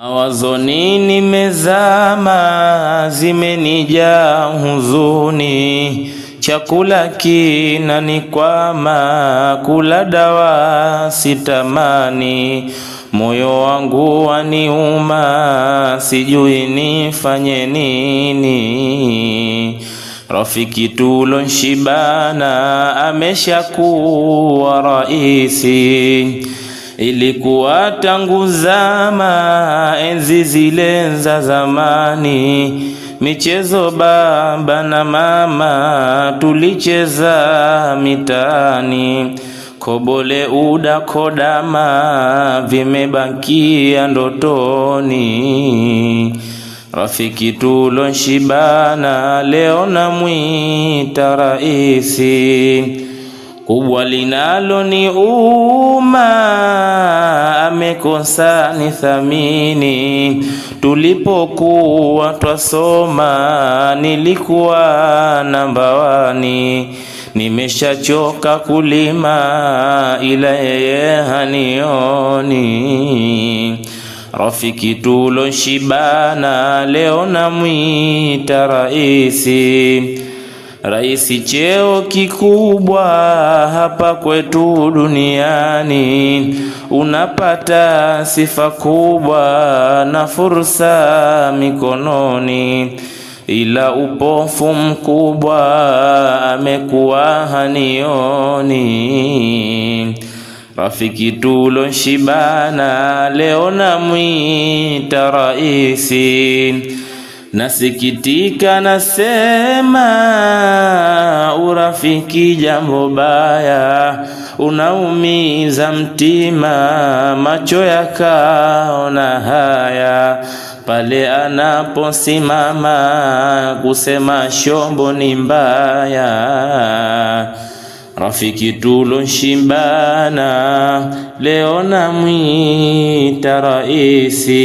Mawazoni nimezama, zimenijaa huzuni, chakula kinanikwama, kula dawa sitamani, moyo wangu waniuma, sijui nifanye nini. Rafiki tulonshibana ameshakuwa raisi, ilikuwa tangu zama enzi zile za zamani, michezo baba na mama tulicheza mitani, kobole uda kodama vimebakia ndotoni. Rafiki tulonshibana leo namwita raisi, kubwa linalo ni amekosa nithamini. Tulipokuwa twasoma nilikuwa namba wani, nimeshachoka kulima ila yeye hanioni. Rafiki tulonshibana leo namwita raisi, raisi cheo kikubwa hapa kwetu duniani, unapata sifa kubwa na fursa mikononi, ila upofu mkubwa amekuwa hanioni. Rafiki tulonshibana leo namwita raisi, nasikitika nasema urafiki jambo baya, unaumiza mtima, macho yakaona haya, pale anaposimama kusema shombo ni mbaya. Rafiki tulonshibana leo namwita raisi.